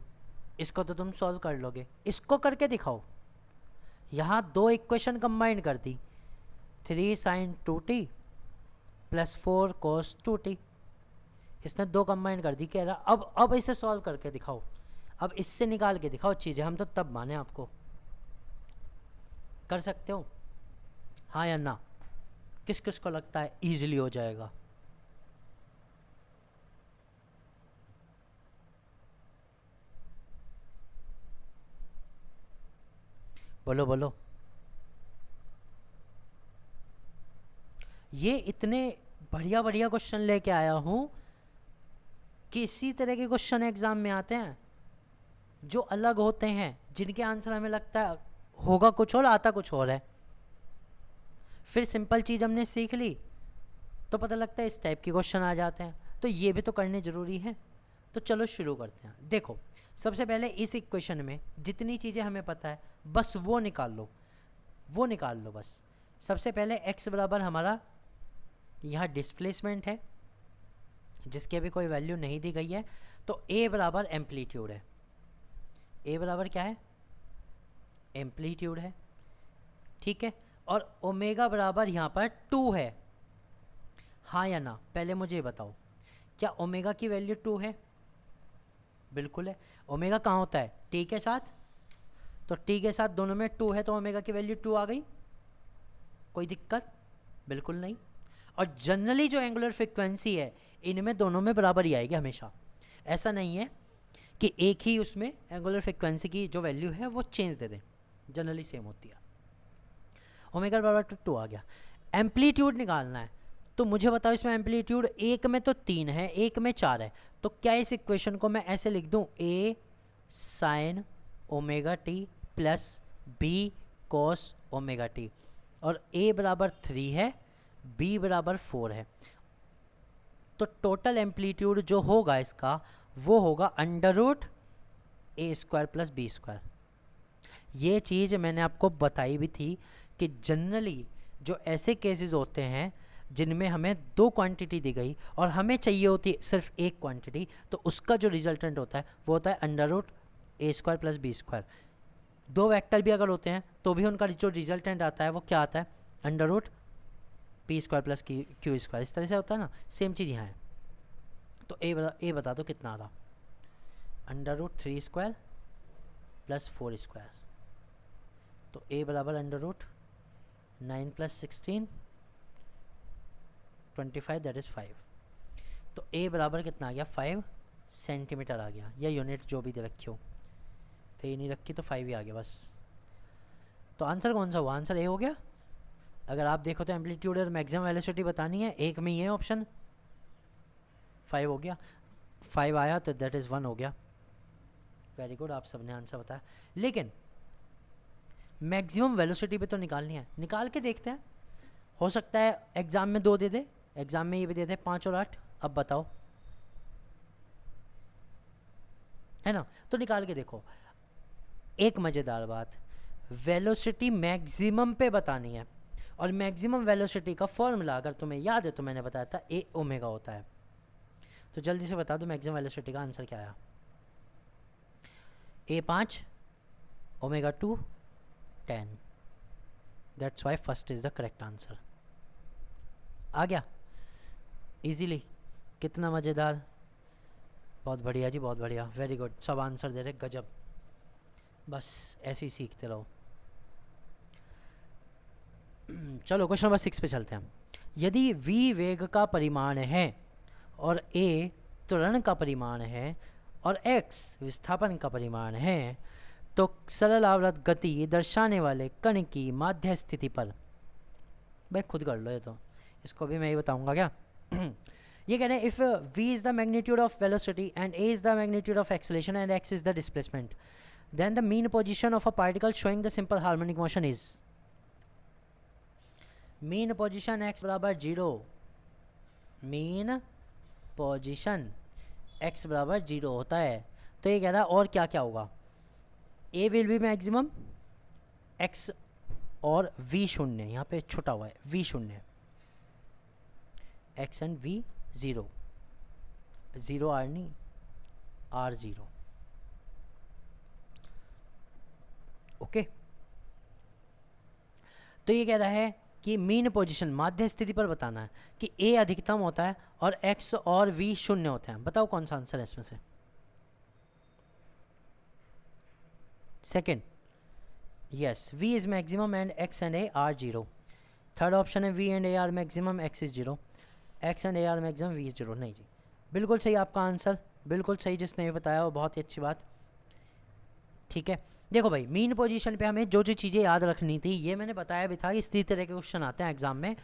इसको तो तुम सॉल्व कर लोगे, इसको करके दिखाओ। यहाँ 2 इक्वेशन कंबाइन कर दी, 3 sin 2t plus 4 cos 2t, इसने 2 कंबाइन कर दी। कह रहा अब इसे सॉल्व करके दिखाओ, अब इससे निकाल के दिखाओ चीज़ें, हम तो तब माने आपको। कर सकते हो हाँ या ना? किस किस को लगता है इजीली हो जाएगा? बोलो बोलो। ये इतने बढ़िया बढ़िया क्वेश्चन लेके आया हूं कि इसी तरह के क्वेश्चन एग्जाम में आते हैं जो अलग होते हैं, जिनके आंसर हमें लगता है होगा कुछ और, आता कुछ और है। फिर सिंपल चीज़ हमने सीख ली तो पता लगता है इस टाइप के क्वेश्चन आ जाते हैं, तो ये भी तो करने ज़रूरी है। तो चलो शुरू करते हैं। देखो सबसे पहले इस इक्वेशन में जितनी चीज़ें हमें पता है बस वो निकाल लो, वो निकाल लो बस। सबसे पहले x बराबर हमारा यहाँ डिस्प्लेसमेंट है जिसकी अभी कोई वैल्यू नहीं दी गई है, तो a बराबर एम्पलीट्यूड है। a बराबर क्या है? एम्पलीट्यूड है, ठीक है। और ओमेगा बराबर यहाँ पर 2 है, हाँ या ना? पहले मुझे बताओ, क्या ओमेगा की वैल्यू 2 है? बिल्कुल है। ओमेगा कहाँ होता है? t के साथ, तो t के साथ दोनों में 2 है, तो ओमेगा की वैल्यू 2 आ गई। कोई दिक्कत? बिल्कुल नहीं। और जनरली जो एंगुलर फ्रीक्वेंसी है इनमें दोनों में बराबर ही आएगी हमेशा। ऐसा नहीं है कि एक ही उसमें एंगुलर फ्रीक्वेंसी की जो वैल्यू है वो चेंज दे दें, जनरली सेम होती है। ओमेगा बराबर 2 आ गया। एम्पलीट्यूड निकालना है तो मुझे बताओ, इसमें एम्पलीट्यूड एक में तो 3 है, एक में 4 है, तो क्या इस इक्वेशन को मैं ऐसे लिख दूं? a sin omega T plus B cos omega T, और ए बराबर 3 है, बी बराबर 4 है। तो टोटल एम्पलीट्यूड जो होगा इसका वो होगा अंडर रूट ए स्क्वायर प्लस बी स्क्वायर। ये चीज़ मैंने आपको बताई भी थी कि जनरली जो ऐसे केसेस होते हैं जिनमें हमें दो क्वांटिटी दी गई और हमें चाहिए होती है सिर्फ एक क्वांटिटी, तो उसका जो रिजल्टेंट होता है वो होता है अंडर रूट ए स्क्वायर प्लस बी स्क्वायर। दो वेक्टर भी अगर होते हैं तो भी उनका जो रिजल्टेंट आता है वो क्या आता है, under root P square plus Q square. इस तरह से होता है ना, सेम चीज़ यहाँ है। तो ए बता दो कितना आ रहा, under root 3 square plus 4 square. तो ए बराबर under root 9 plus 16 25 that is 5। तो ए बराबर कितना आ गया, 5 सेंटीमीटर आ गया, या यूनिट जो भी दे रखी हो, तो ये नहीं रखी तो 5 ही आ गया बस। तो आंसर कौन सा हुआ, आंसर ए हो गया। अगर आप देखो तो एम्पलीट्यूड और मैक्सिमम वेलोसिटी बतानी है, एक में ये ऑप्शन 5 हो गया, 5 आया तो दैट इज़ 1 हो गया। वेरी गुड, आप सबने आंसर बताया। लेकिन मैक्सिमम वेलोसिटी पे तो निकालनी है, निकाल के देखते हैं। हो सकता है एग्जाम में 2 दे दे, एग्जाम में ये भी दे दे 5 और 8। अब बताओ, है ना, तो निकाल के देखो। एक मज़ेदार बात, वेलोसिटी मैक्सिमम पे बतानी है, और मैक्सिमम वेलोसिटी का फॉर्मूला अगर तुम्हें याद है तो मैंने बताया था ए ओमेगा होता है। तो जल्दी से बता दो मैक्सिमम वेलोसिटी का आंसर क्या आया, a 5 omega 2 10। That's why first is the correct answer. आ गया इजीली, कितना मज़ेदार, बहुत बढ़िया जी, बहुत बढ़िया, वेरी गुड। सब आंसर दे रहे, गजब। बस ऐसे ही सीखते रहो। चलो क्वेश्चन नंबर 6 पे चलते हैं। यदि v वेग का परिमाण है और a त्वरण का परिमाण है और x विस्थापन का परिमाण है, तो सरल आवर्त गति दर्शाने वाले कण की माध्य स्थिति पर, भाई खुद कर लो ये तो, इसको भी मैं ही बताऊंगा क्या। ये कह रहे हैं if v is the magnitude of velocity and a is the magnitude of acceleration and x is the displacement, then the mean position of a particle showing the simple harmonic motion is. Mean position x बराबर 0, मीन पोजीशन x बराबर 0 होता है। तो ये कह रहा है और क्या क्या होगा, a will be maximum, x और v शून्य, यहाँ पे छोटा हुआ है v शून्य, x एंड v 0, 0 r नहीं r 0। ओके, तो ये कह रहा है कि मीन पोजीशन माध्य स्थिति पर बताना है कि a अधिकतम होता है और x और v शून्य होते हैं। बताओ कौन सा आंसर है इसमें से, second, yes v is maximum and x and a are 0। Third option है v and a are maximum, x is 0, x and a are maximum, v is 0। नहीं जी, बिल्कुल सही आपका आंसर, बिल्कुल सही, जिसने ये बताया वो बहुत ही अच्छी बात। ठीक है, देखो भाई मीन पोजीशन पे हमें जो जो चीज़ें याद रखनी थी ये मैंने बताया भी था, इस तरह के क्वेश्चन आते हैं एग्जाम में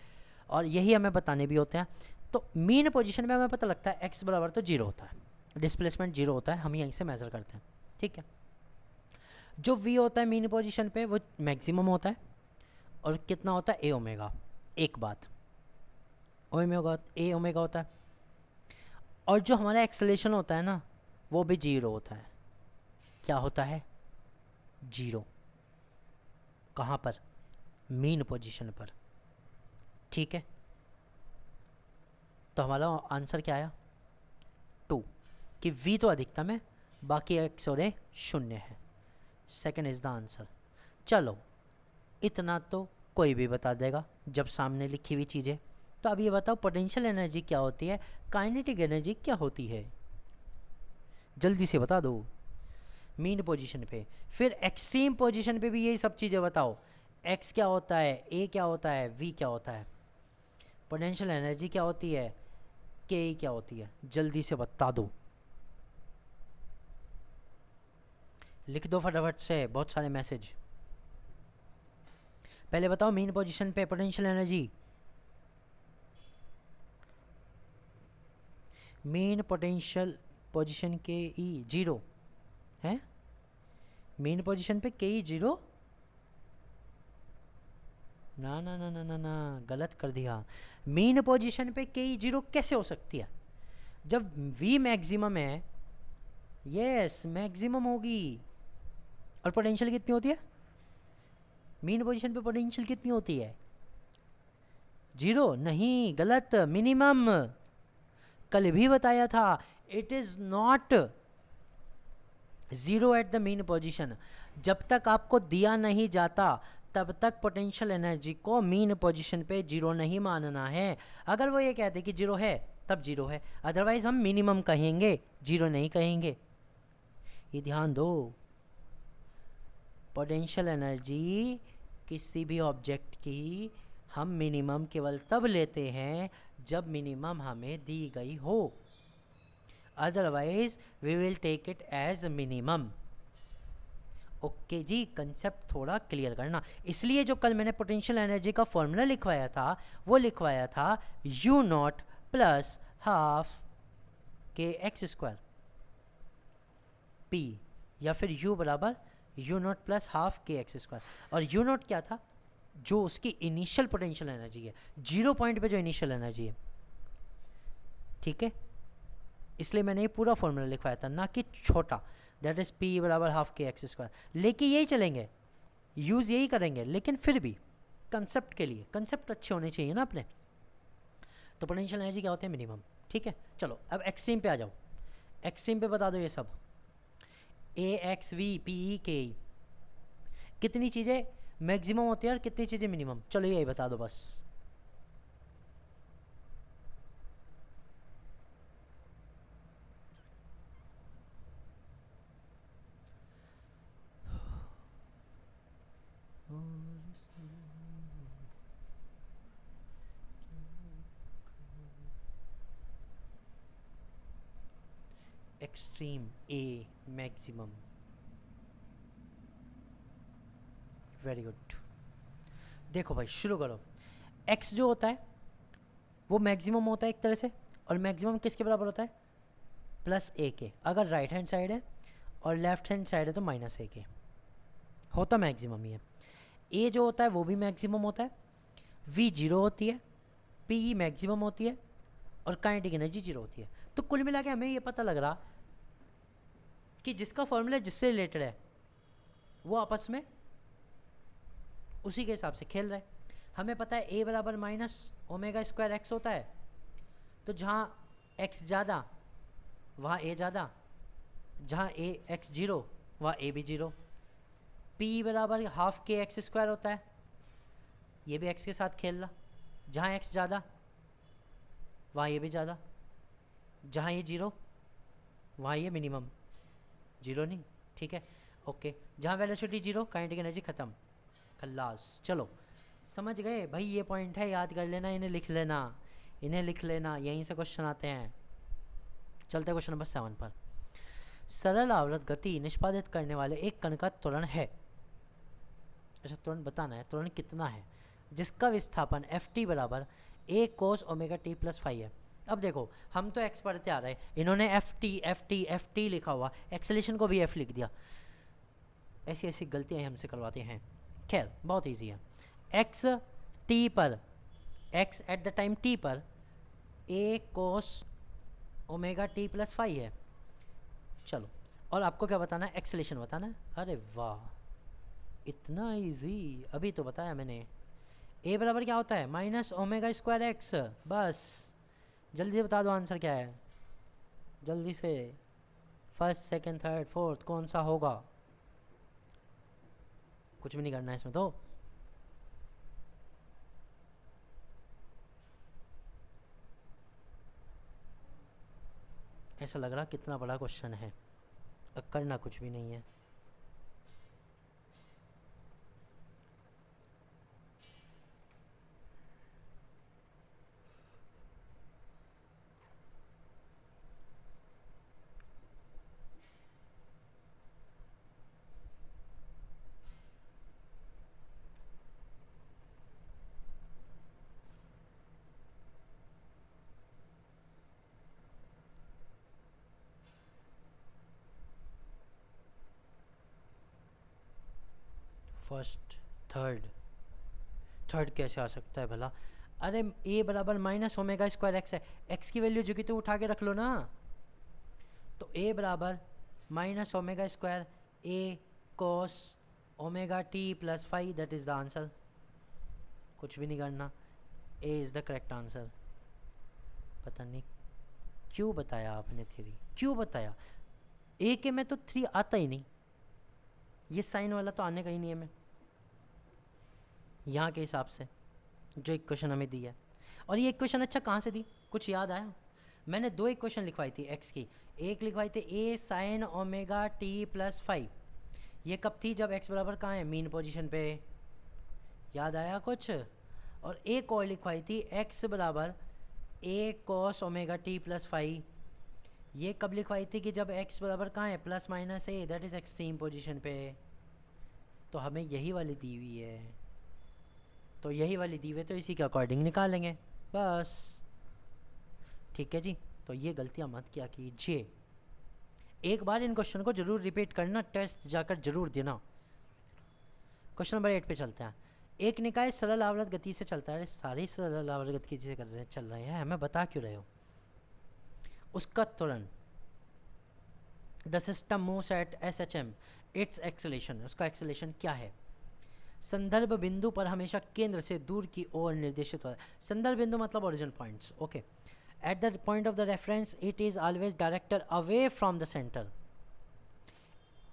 और यही हमें बताने भी होते हैं। तो मीन पोजीशन पे हमें पता लगता है x बराबर तो 0 होता है, डिस्प्लेसमेंट 0 होता है, हम यहीं से मेज़र करते हैं। ठीक है, जो v होता है मीन पोजीशन पे वो मैक्सिमम होता है, और कितना होता है a ओमेगा। एक बात, a ओमेगा होता है, और जो हमारा एक्सेलरेशन होता है ना वो भी 0 होता है। क्या होता है, 0। कहाँ पर, मीन पोजीशन पर। ठीक है, तो हमारा आंसर क्या आया, 2, कि v तो अधिकतम है, बाकी x और a शून्य है। Second is the answer. चलो इतना तो कोई भी बता देगा जब सामने लिखी हुई चीज़ें। तो अब ये बताओ पोटेंशियल एनर्जी क्या होती है, काइनेटिक एनर्जी क्या होती है, जल्दी से बता दो। मीन पोजीशन पे, फिर एक्सट्रीम पोजीशन पे भी यही सब चीज़ें बताओ, x क्या होता है, a क्या होता है, v क्या होता है, पोटेंशियल एनर्जी क्या होती है, k क्या होती है, जल्दी से बता दो, लिख दो फटाफट से, बहुत सारे मैसेज। पहले बताओ मीन पोजीशन पे potential energy, mean potential position के ई 0 है, मेन पोजीशन पे के जीरो, ना ना ना ना ना ना, गलत कर दिया। मेन पोजीशन पे के जीरो कैसे हो सकती है? जब वी मैक्सिमम है, यस मैक्सिमम होगी। और पोटेंशियल कितनी होती है मेन पोजीशन पे? पोटेंशियल कितनी होती है? जीरो नहीं, गलत, मिनिमम। कल भी बताया था, it is not zero at the main position. जब तक आपको दिया नहीं जाता तब तक पोटेंशियल एनर्जी को मीन पोजीशन पे जीरो नहीं मानना है। अगर वो ये कहते कि जीरो है तब जीरो है, अदरवाइज हम मिनिमम कहेंगे, जीरो नहीं कहेंगे। ये ध्यान दो, पोटेंशियल एनर्जी किसी भी ऑब्जेक्ट की हम मिनिमम केवल तब लेते हैं जब मिनिमम हमें दी गई हो, otherwise we will take it as minimum. Okay जी, कंसेप्ट थोड़ा क्लियर करना। इसलिए जो कल मैंने पोटेंशियल एनर्जी का फॉर्मूला लिखवाया था, वो लिखवाया था यू नॉट प्लस हाफ के एक्स स्क्वायर पी, या फिर यू बराबर यू नॉट प्लस हाफ के एक्स स्क्वायर। और यू नॉट क्या था? जो उसकी इनिशियल पोटेंशियल एनर्जी है, जीरो पॉइंट पे जो इनिशियल एनर्जी है, ठीक है। इसलिए मैंने ये पूरा फॉर्मूला लिखवाया था, ना कि छोटा, दैट इज पी बराबर हाफ के एक्स स्क्वायर। लेके यही चलेंगे, यूज़ यही करेंगे, लेकिन फिर भी कंसेप्ट के लिए, कंसेप्ट अच्छे होने चाहिए ना अपने। तो पोटेंशियल एनर्जी क्या होती है? मिनिमम। ठीक है, चलो अब एक्सट्रीम पे आ जाओ। एक्सट्रीम पे बता दो ये सब, ए एक्स वी पी ई के ई, कितनी चीज़ें मैक्सिमम होती है और कितनी चीज़ें मिनिमम? चलो यही बता दो बस। एक्सट्रीम, ए मैक्सिमम, वेरी गुड। देखो भाई शुरू करो। एक्स जो होता है वो मैक्सिमम होता है एक तरह से, और मैक्सिमम किसके बराबर होता है? प्लस ए के। अगर राइट हैंड साइड है और लेफ्ट हैंड साइड है तो माइनस ए के, होता मैक्सिमम ही है। ए जो होता है वो भी मैक्सिमम होता है, वी जीरो होती है, पी मैक्सिमम होती है, और काइनेटिक एनर्जी जीरो होती है। तो कुल मिला के हमें ये पता लग रहा कि जिसका फॉर्मूला जिससे रिलेटेड है वो आपस में उसी के हिसाब से खेल रहे हैं। हमें पता है ए बराबर माइनस ओमेगा स्क्वायर एक्स होता है, तो जहाँ एक्स ज़्यादा वहाँ ए ज़्यादा, जहाँ ए एक्स जीरो वहाँ ए भी जीरो। पी बराबर हाफ के एक्स स्क्वायर होता है, ये भी एक्स के साथ खेल रहा, जहाँ एक्स ज़्यादा वहाँ ये भी ज़्यादा, जहाँ ये जीरो वहाँ ये मिनिमम, जीरो नहीं, ठीक है ओके। जहाँ वेलोसिटी जीरो, काइनेटिक एनर्जी ख़त्म, खल्लास। चलो समझ गए भाई, ये पॉइंट है, याद कर लेना, इन्हें लिख लेना, इन्हें लिख लेना, यहीं से क्वेश्चन आते हैं। चलते क्वेश्चन नंबर 7 पर। सरल आवर्त गति निष्पादित करने वाले एक कण का त्वरण है, अच्छा त्वरण बताना है, त्वरण कितना है, जिसका विस्थापन एफ टी बराबर a cos omega T plus five है। अब देखो हम तो एक्स पढ़ते आ रहे हैं, इन्होंने एफ टी लिखा हुआ, एक्सेलेरेशन को भी एफ लिख दिया। ऐसी ऐसी गलतियाँ हमसे करवाते हैं। खैर बहुत ईजी है। एक्स टी पर, x at the time t पर a cos omega T plus five है। चलो, और आपको क्या बताना है? एक्सेलेरेशन बताना है। अरे वाह, इतना इजी, अभी तो बताया मैंने। ए बराबर क्या होता है? Minus omega square x. बस जल्दी से बता दो आंसर क्या है, जल्दी से। फर्स्ट सेकंड थर्ड फोर्थ कौन सा होगा? कुछ भी नहीं करना है इसमें तो। ऐसा लग रहा कितना बड़ा क्वेश्चन है, करना कुछ भी नहीं है। फर्स्ट थर्ड, थर्ड कैसे आ सकता है भला? अरे ए बराबर माइनस ओमेगा स्क्वायर एक्स है, एक्स की वैल्यू जो कि तो उठा के रख लो ना। तो ए बराबर minus omega square A cos omega T plus five, that is the answer. कुछ भी नहीं करना, A is the correct answer. पता नहीं क्यों बताया आपने थ्री, क्यों बताया? ए के में तो थ्री आता ही नहीं, ये साइन वाला तो आने का ही नहीं है मैं यहाँ के हिसाब से जो इक्वेशन हमें दी है। और ये इक्वेशन अच्छा कहाँ से दी, कुछ याद आया? मैंने दो इक्वेशन लिखवाई थी एक्स की, एक लिखवाई थी a sine omega T plus five, ये कब थी? जब एक्स बराबर कहाँ है, मीन पोजीशन पे। याद आया कुछ? और एक और लिखवाई थी एक्स बराबर a cos omega T plus five, ये कब लिखवाई थी? कि जब एक्स बराबर कहाँ है, plus minus A, that is extreme position पे। तो हमें यही वाली दी हुई है, तो यही वाली दी हुई है, तो इसी के अकॉर्डिंग निकालेंगे बस। ठीक है जी, तो ये गलतियाँ मत किया कीजिए। एक बार इन क्वेश्चन को जरूर रिपीट करना, टेस्ट जाकर जरूर देना। क्वेश्चन नंबर 8 पे चलते हैं। एक निकाय सरल आवर्त गति से चलता है, सारे सरल आवर्त गति से चल रहे हैं, हमें बता क्यों रहे हो? उसका त्वरण, the system moves at S H M, it's acceleration, उसका एक्सेलेरेशन क्या है? संदर्भ बिंदु पर हमेशा केंद्र से दूर की ओर निर्देशित होता है। संदर्भ बिंदु मतलब origin points, okay. At the point of the reference it is always directed away from the centre,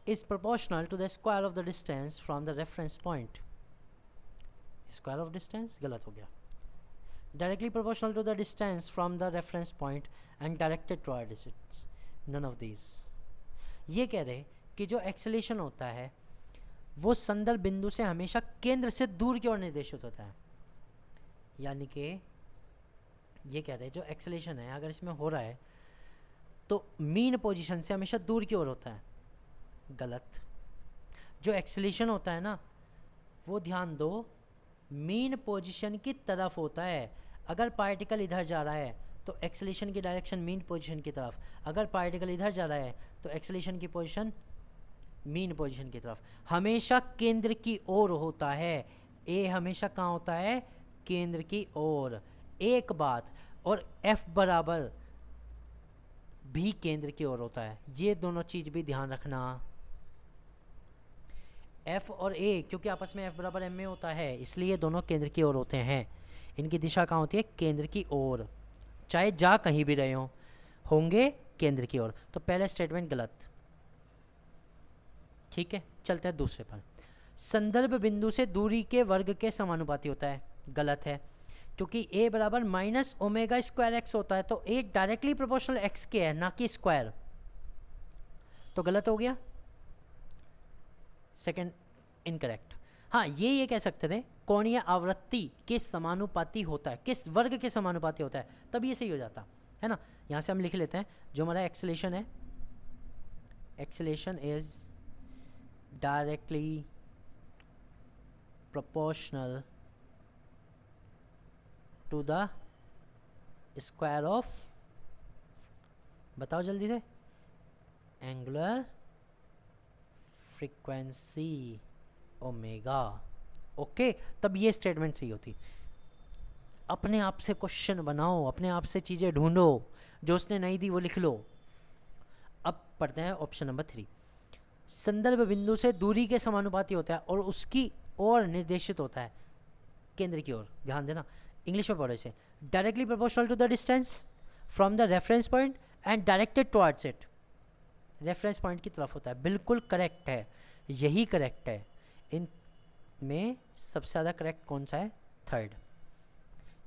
is proportional to the square of the distance from the reference point. Square of distance गलत हो गया, directly proportional to the distance from the reference point and directed towards it, none of this. ये कह रहे कि जो एक्सेलेरेशन होता है वो संदर्भ बिंदु से हमेशा केंद्र से दूर की ओर निर्देशित होता है। यानी कि ये कह रहे हैं जो एक्सेलेरेशन है अगर इसमें हो रहा है तो मीन पोजीशन से हमेशा दूर की ओर होता है, गलत। जो एक्सेलेरेशन होता है ना वो ध्यान दो मीन पोजीशन की तरफ होता है। अगर पार्टिकल इधर जा रहा है तो एक्सेलेरेशन की डायरेक्शन मीन पोजीशन की तरफ, अगर पार्टिकल इधर जा रहा है तो एक्सेलेरेशन की पोजीशन मीन पोजीशन की तरफ, हमेशा केंद्र की ओर होता है। ए हमेशा कहाँ होता है, केंद्र की ओर। एक बात, और एफ बराबर भी केंद्र की ओर होता है, ये दोनों चीज भी ध्यान रखना। एफ और ए क्योंकि आपस में एफ बराबर एम में होता है इसलिए दोनों केंद्र की ओर होते हैं। इनकी दिशा कहाँ होती है, केंद्र की ओर, चाहे जा कहीं भी रहे होंगे केंद्र की ओर। तो पहला स्टेटमेंट गलत। ठीक है, चलते हैं दूसरे पर। संदर्भ बिंदु से दूरी के वर्ग के समानुपाती होता है, गलत है, क्योंकि a बराबर माइनस ओमेगा स्क्वायर एक्स होता है, तो a डायरेक्टली प्रोपोर्शनल x के है ना कि स्क्वायर, तो गलत हो गया। Second incorrect. हाँ, ये कह सकते थे कोणीय आवृत्ति के समानुपाती होता है, किस वर्ग के समानुपाती होता है, तब ये सही हो जाता है ना। यहाँ से हम लिख लेते हैं जो हमारा एक्सेलेरेशन है, acceleration is directly proportional to the square of, बताओ जल्दी से, एंगुलर फ्रीक्वेंसी ओमेगा। ओके, तब ये स्टेटमेंट सही होती। अपने आप से क्वेश्चन बनाओ, अपने आप से चीज़ें ढूंढो, जो उसने नहीं दी वो लिख लो। अब पढ़ते हैं ऑप्शन नंबर 3। संदर्भ बिंदु से दूरी के समानुपाती होता है और उसकी ओर निर्देशित होता है, केंद्र की ओर। ध्यान देना, इंग्लिश में पढ़ो इसे, directly proportional to the distance from the reference point and directed towards it. Reference point की तरफ होता है, बिल्कुल करेक्ट है, यही करेक्ट है। इन में सबसे ज़्यादा करेक्ट कौन सा है, थर्ड,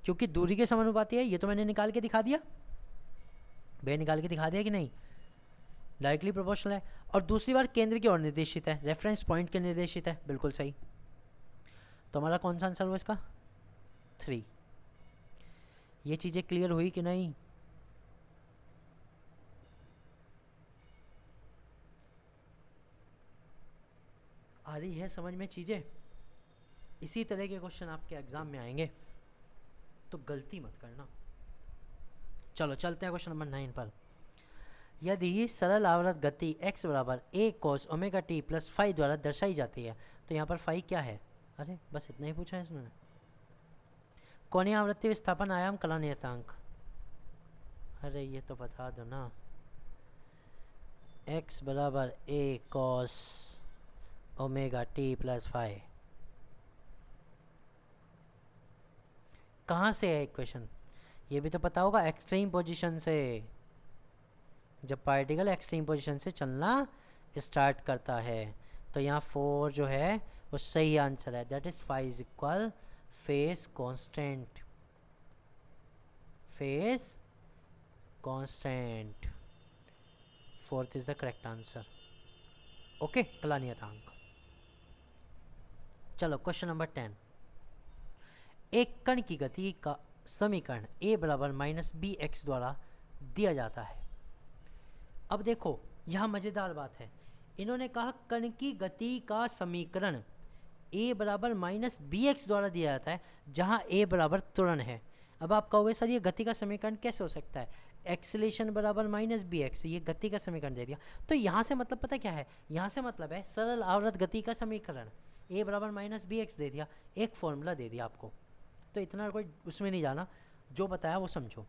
क्योंकि दूरी के समानुपाती है। ये तो मैंने निकाल के दिखा दिया, भैया निकाल के दिखा दिया कि नहीं, डायरेक्टली प्रोपोर्शनल है। और दूसरी बार केंद्र की ओर निर्देशित है, रेफरेंस पॉइंट के निर्देशित है, बिल्कुल सही। तो हमारा कौन सा आंसर हुआ इसका, 3। ये चीज़ें क्लियर हुई कि नहीं? आ रही है समझ में चीज़ें? इसी तरह के क्वेश्चन आपके एग्जाम में आएंगे, तो गलती मत करना। चलो चलते हैं क्वेश्चन नंबर 9 पर। यदि सरल आवर्त गति x बराबर a cos omega t plus five द्वारा दर्शाई जाती है तो यहाँ पर फाई क्या है? अरे बस इतना ही पूछा है इसमें। कोणीय आवृत्ति विस्थापन आयाम कला नियतांक, अरे ये तो बता दो ना। x बराबर a cos omega T plus phi, कहाँ से है इक्वेशन? ये भी तो पता होगा, एक्सट्रीम पोजीशन से, जब पार्टिकल एक्सट्रीम पोजीशन से चलना स्टार्ट करता है। तो यहाँ 4 जो है वो सही आंसर है, that is phi is equal phase constant, phase constant, 4th is the correct answer. Okay, कला नियतांक। चलो क्वेश्चन नंबर 10, एक कण की गति का समीकरण a बराबर माइनस बी एक्स द्वारा दिया जाता है। अब देखो यहाँ मज़ेदार बात है, इन्होंने कहा कण की गति का समीकरण a बराबर माइनस बी एक्स द्वारा दिया जाता है, जहाँ a बराबर त्वरण है। अब आप कहोगे सर ये गति का समीकरण कैसे हो सकता है? एक्सेलेरेशन बराबर माइनस बी एक्स, ये गति का समीकरण दे दिया। तो यहाँ से मतलब पता क्या है? यहाँ से मतलब है सरल आवर्त गति का समीकरण, a बराबर माइनस बी एक्स दे दिया, एक फॉर्मूला दे दिया आपको। तो इतना कोई उसमें नहीं जाना, जो बताया वो समझो।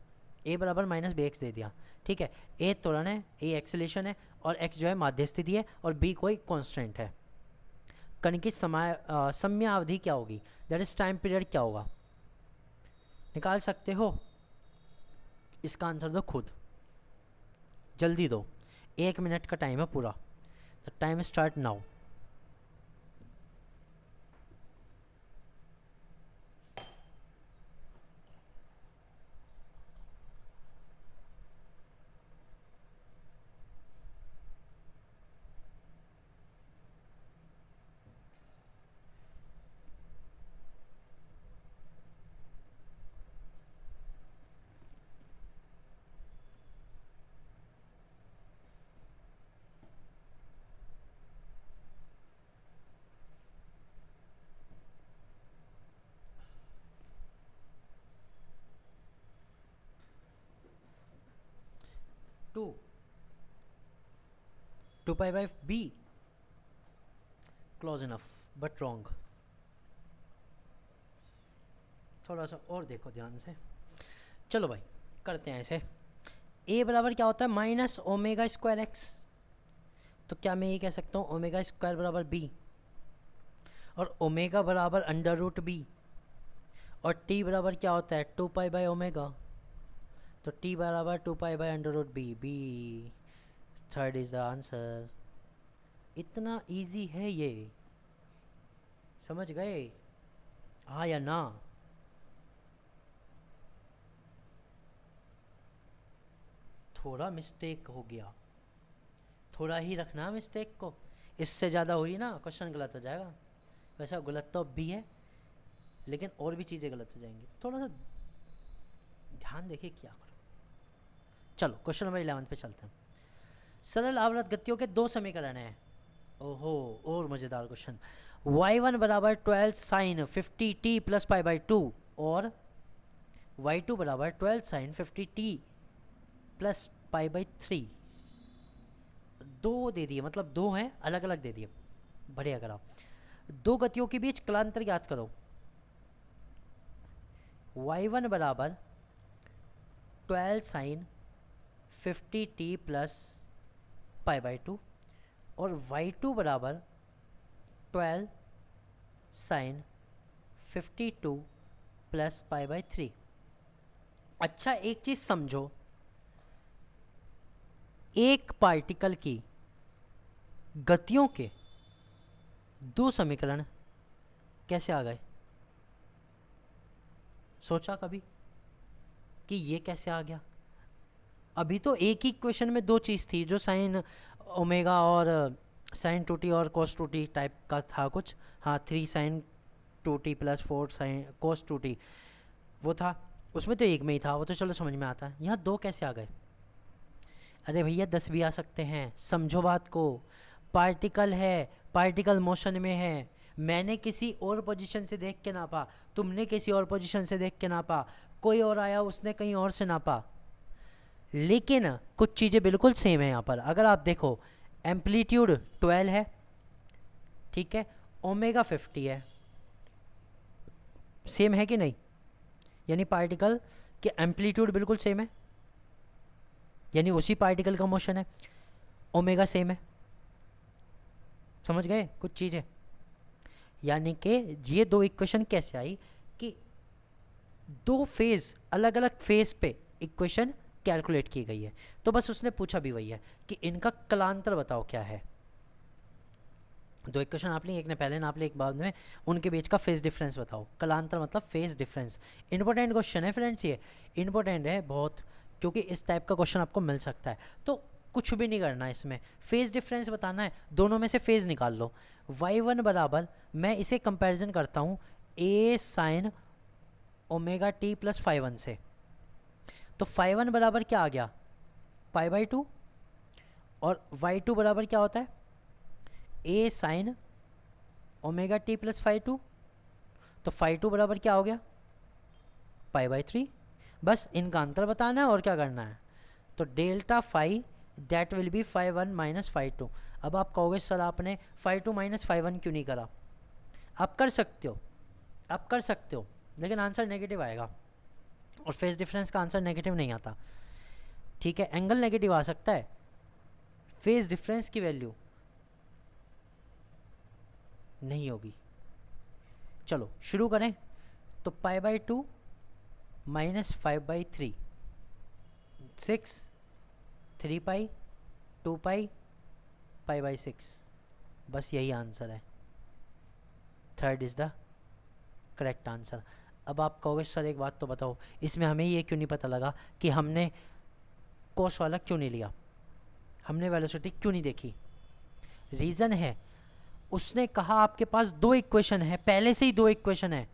a बराबर माइनस बी एक्स दे दिया, ठीक है। a त्वरण है, a एक्सेलेरेशन है, और x जो है माध्य स्थिति है, और b कोई कांस्टेंट है। कण की समयावधि क्या होगी, दैट इज टाइम पीरियड क्या होगा? निकाल सकते हो? इसका आंसर दो खुद, जल्दी दो, 1 मिनट का टाइम है पूरा। The time start now. Two pi by B, close enough but wrong. थोड़ा सा और देखो ध्यान से। चलो भाई करते हैं ऐसे। a बराबर क्या होता है? Minus omega square X. तो क्या मैं ये कह सकता हूँ ओमेगा स्क्वायर बराबर b, और ओमेगा बराबर अंडर रूट बी, और t बराबर क्या होता है? 2 पाई बाई ओमेगा। तो t बराबर 2 pi by under root B, B 3rd is the answer. इतना इजी है ये, समझ गए? हाँ या ना? थोड़ा मिस्टेक हो गया, थोड़ा ही रखना मिस्टेक को, इससे ज़्यादा हुई ना क्वेश्चन गलत हो जाएगा। वैसा गलत तो अब भी है, लेकिन और भी चीज़ें गलत हो जाएंगी। थोड़ा सा ध्यान देखिए क्या करो। चलो क्वेश्चन नंबर 11 पे चलते हैं। सरल आवर्त गतियों के 2 समीकरण हैं। ओहो, और मज़ेदार क्वेश्चन। y1 बराबर 12 sine 50 t plus pi by 2, और y2 बराबर 12 sine 50 t plus pi by 3। 2 दे दिए, मतलब 2 हैं, अलग अलग दे दिए। बढ़िया करा। 2 गतियों के बीच कलांतर याद करो। y1 बराबर 12 sine 50 t plus pi by 2, और y2 बराबर 12 साइन 52 प्लस पाई बाई 3। अच्छा एक चीज़ समझो, एक पार्टिकल की गतियों के 2 समीकरण कैसे आ गए? सोचा कभी कि ये कैसे आ गया? अभी तो एक ही क्वेश्चन में 2 चीज़ थी, जो साइन ओमेगा और साइन 2t और कोस 2t टाइप का था कुछ। हाँ, 3 sign 2t plus 4 sine cos 2t वो था, उसमें तो एक में ही था, वो तो चलो समझ में आता है। यहाँ 2 कैसे आ गए? अरे भैया 10 भी आ सकते हैं, समझो बात को। पार्टिकल है, पार्टिकल मोशन में है, मैंने किसी और पोजीशन से देख के नापा, तुमने किसी और पोजीशन से देख के नापा, कोई और आया उसने कहीं और से नापा, लेकिन कुछ चीज़ें बिल्कुल सेम है यहाँ पर। अगर आप देखो एम्पलीट्यूड 12 है, ठीक है, ओमेगा 50 है, सेम है कि नहीं? यानी पार्टिकल के एम्पलीट्यूड बिल्कुल सेम है, यानी उसी पार्टिकल का मोशन है, ओमेगा सेम है। समझ गए कुछ चीज़ें? यानी कि ये दो इक्वेशन कैसे आई कि दो फेज, अलग अलग फेज पे इक्वेशन कैलकुलेट की गई है। तो बस उसने पूछा भी वही है कि इनका कलांतर बताओ क्या है। दो इक्वेशन आप ली, एक ने पहले नाप ली, एक बाद में, उनके बीच का फेज डिफरेंस बताओ। कलांतर मतलब फेज डिफरेंस। इंपॉर्टेंट क्वेश्चन है फ्रेंड्स, ये इंपॉर्टेंट है बहुत, क्योंकि इस टाइप का क्वेश्चन आपको मिल सकता है। तो कुछ भी नहीं करना है इसमें, फेज डिफरेंस बताना है, दोनों में से फेज निकाल लो। y1 बराबर, मैं इसे कंपैरिजन करता हूँ a sine omega T plus φ1 से। तो φ1 बराबर क्या आ गया, π/2, और y2 बराबर क्या होता है, a sine omega T plus φ2। तो φ2 बराबर क्या हो गया, π/3। बस इनका अंतर बताना है और क्या करना है। तो delta phi that will be φ1 minus φ2। अब आप कहोगे सर आपने φ2 माइनस φ1 क्यों नहीं करा? आप कर सकते हो, आप कर सकते हो, लेकिन आंसर नेगेटिव आएगा, और फेज डिफरेंस का आंसर नेगेटिव नहीं आता। ठीक है, एंगल नेगेटिव आ सकता है, फेज डिफरेंस की वैल्यू नहीं होगी। चलो शुरू करें। तो π/2 माइनस 5/3, 6, 3π, 2π, π/6, बस यही आंसर है। Third is the correct answer. अब आप कहोगे सर एक बात तो बताओ, इसमें हमें ये क्यों नहीं पता लगा कि हमने कोस वाला क्यों नहीं लिया, हमने वेलोसिटी क्यों नहीं देखी? रीज़न है, उसने कहा आपके पास दो इक्वेशन है, पहले से ही दो इक्वेशन है,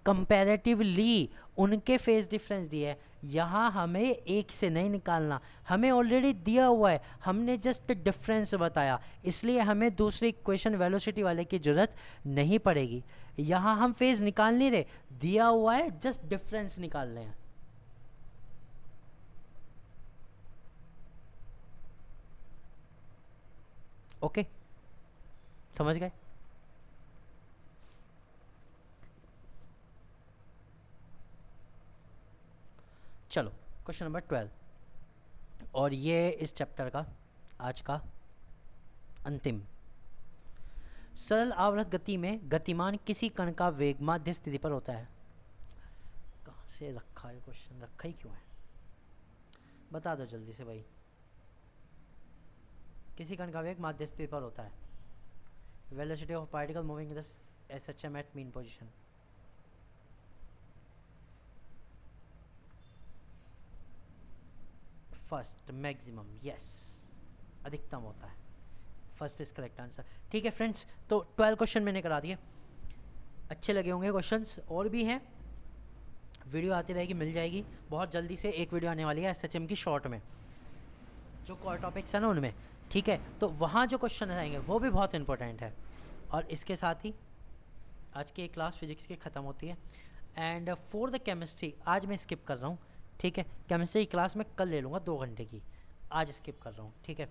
कंपैरेटिवली उनके फेज डिफरेंस दिए है। यहाँ हमें एक से नहीं निकालना, हमें ऑलरेडी दिया हुआ है, हमने जस्ट डिफरेंस बताया, इसलिए हमें दूसरी इक्वेशन वेलोसिटी वाले की जरूरत नहीं पड़ेगी। यहाँ हम फेज निकाल नहीं रहे, दिया हुआ है, जस्ट डिफरेंस निकाल रहे हैं। ओके, समझ गए? चलो क्वेश्चन नंबर 12, और ये इस चैप्टर का आज का अंतिम। सरल आवर्त गति में गतिमान किसी कण का वेग माध्य स्थिति पर होता है। कहाँ से रखा है क्वेश्चन, रखा ही क्यों है, बता दो जल्दी से भाई। किसी कण का वेग माध्य स्थिति पर होता है। Velocity of particle moving in the SHM at mean position. First maximum, yes, अधिकतम होता है। First is correct answer. ठीक है फ्रेंड्स, तो 12 क्वेश्चन मैंने करा दिए, अच्छे लगे होंगे क्वेश्चंस, और भी हैं, वीडियो आती रहेगी, मिल जाएगी। बहुत जल्दी से एक वीडियो आने वाली है SHM की शॉर्ट में, जो कोर टॉपिक्स है ना उनमें। ठीक है, तो वहाँ जो क्वेश्चन आएंगे वो भी बहुत इंपॉर्टेंट है। और इसके साथ ही आज की क्लास फिजिक्स की ख़त्म होती है। एंड फॉर द केमिस्ट्री आज मैं स्किप कर रहा हूँ। ठीक है, केमिस्ट्री की क्लास मैं कल ले लूँगा 2 घंटे की, आज स्किप कर रहा हूँ। ठीक है।